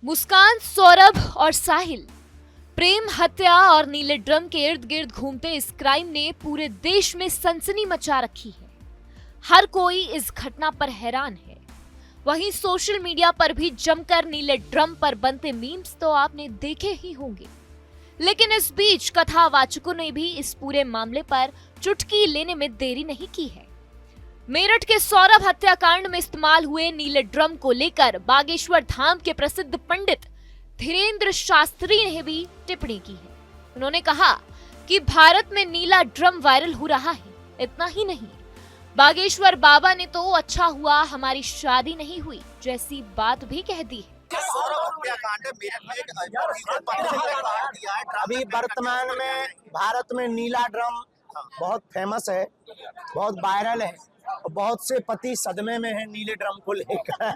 मुस्कान, सौरभ और साहिल प्रेम, हत्या और नीले ड्रम के इर्द गिर्द घूमते इस क्राइम ने पूरे देश में सनसनी मचा रखी है। हर कोई इस घटना पर हैरान है। वहीं सोशल मीडिया पर भी जमकर नीले ड्रम पर बनते मीम्स तो आपने देखे ही होंगे। लेकिन इस बीच कथावाचकों ने भी इस पूरे मामले पर चुटकी लेने में देरी नहीं की है। मेरठ के सौरभ हत्याकांड में इस्तेमाल हुए नीले ड्रम को लेकर बागेश्वर धाम के प्रसिद्ध पंडित धीरेन्द्र शास्त्री ने भी टिप्पणी की है। उन्होंने कहा कि भारत में नीला ड्रम वायरल हो रहा है। इतना ही नहीं, बागेश्वर बाबा ने तो अच्छा हुआ हमारी शादी नहीं हुई जैसी बात भी कह दी है। अभी वर्तमान में भारत में नीला ड्रम बहुत फेमस है, बहुत वायरल है और बहुत से पति सदमे में है नीले ड्रम को लेकर।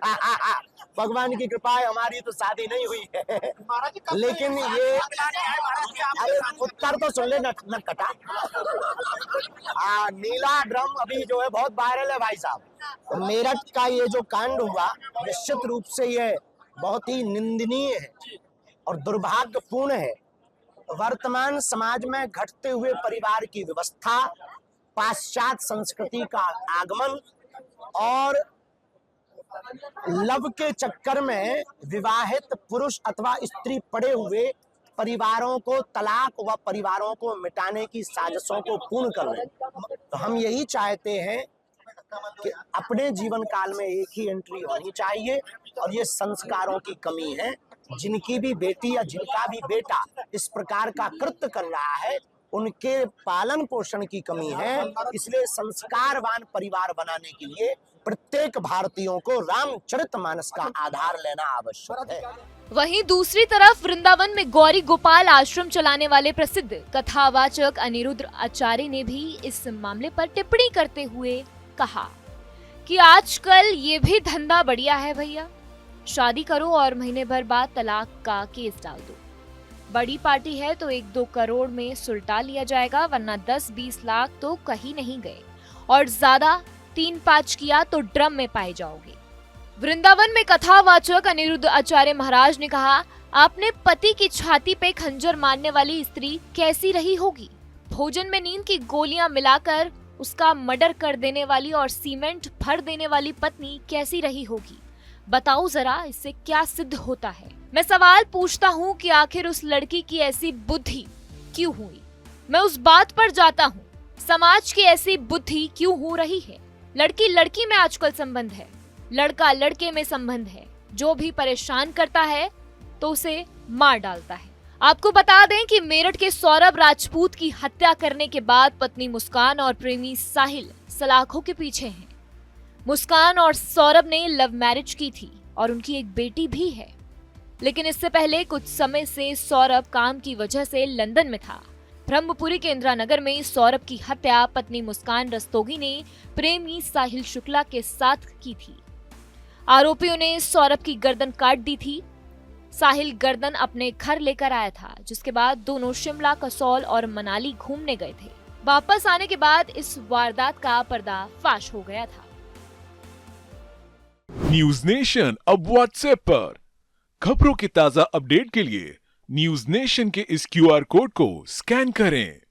भगवान की कृपा है, हमारी तो शादी नहीं हुई है। लेकिन ये उत्तर तो सुन ले न कटा। नीला ड्रम अभी जो है बहुत वायरल है भाई साहब। मेरठ का ये जो कांड हुआ निश्चित रूप से ये बहुत ही निंदनीय है और दुर्भाग्यपूर्ण है। वर्तमान समाज में घटते हुए परिवार की व्यवस्था, पाश्चात्य संस्कृति का आगमन और लव के चक्कर में विवाहित पुरुष अथवा स्त्री पड़े हुए परिवारों को तलाक व परिवारों को मिटाने की साजिशों को पूर्ण करने। तो हम यही चाहते हैं कि अपने जीवन काल में एक ही एंट्री होनी चाहिए और ये संस्कारों की कमी है। जिनकी भी बेटी या जिनका भी बेटा इस प्रकार का कृत्य कर रहा है उनके पालन पोषण की कमी है। इसलिए संस्कारवान परिवार बनाने के लिए प्रत्येक भारतीयों को रामचरितमानस का आधार लेना आवश्यक है। वहीं दूसरी तरफ वृंदावन में गौरी गोपाल आश्रम चलाने वाले प्रसिद्ध कथावाचक अनिरुद्ध आचार्य ने भी इस मामले पर टिप्पणी करते हुए कहा कि आजकल ये भी धंधा बढ़िया है भैया। शादी करो और महीने भर बाद तलाक का केस डाल दो। बड़ी पार्टी है तो 1-2 करोड़ में सुलटा लिया जाएगा, वरना 10-20 लाख तो कहीं नहीं गए और ज्यादा 3-5 किया तो ड्रम में पाए जाओगे। वृंदावन में कथावाचक अनिरुद्ध आचार्य महाराज ने कहा, आपने पति की छाती पे खंजर मारने वाली स्त्री कैसी रही होगी? भोजन में नींद की गोलियां मिलाकर उसका मर्डर कर देने वाली और सीमेंट भर देने वाली पत्नी कैसी रही होगी? बताओ जरा, इससे क्या सिद्ध होता है? मैं सवाल पूछता हूँ कि आखिर उस लड़की की ऐसी बुद्धि क्यों हुई? मैं उस बात पर जाता हूँ, समाज की ऐसी बुद्धि क्यों हो रही है? लड़की लड़की में आजकल संबंध है, लड़का लड़के में संबंध है। जो भी परेशान करता है तो उसे मार डालता है। आपको बता दें कि मेरठ के सौरभ राजपूत की हत्या करने के बाद पत्नी मुस्कान और प्रेमी साहिल सलाखों के पीछे हैं। मुस्कान और सौरभ ने लव मैरिज की थी और उनकी एक बेटी भी है। लेकिन इससे पहले कुछ समय से सौरभ काम की वजह से लंदन में था। ब्रह्मपुरी के इंदिरा नगर में सौरभ की हत्या पत्नी मुस्कान रस्तोगी ने प्रेमी साहिल शुक्ला के साथ की थी। आरोपियों ने सौरभ की गर्दन काट दी थी। साहिल गर्दन अपने घर लेकर आया था, जिसके बाद दोनों शिमला, कसौल और मनाली घूमने गए थे। वापस आने के बाद इस वारदात का पर्दाफाश हो गया था। न्यूज नेशन अब व्हाट्सएप पर खबरों के ताजा अपडेट के लिए न्यूज नेशन के इस QR कोड को स्कैन करें।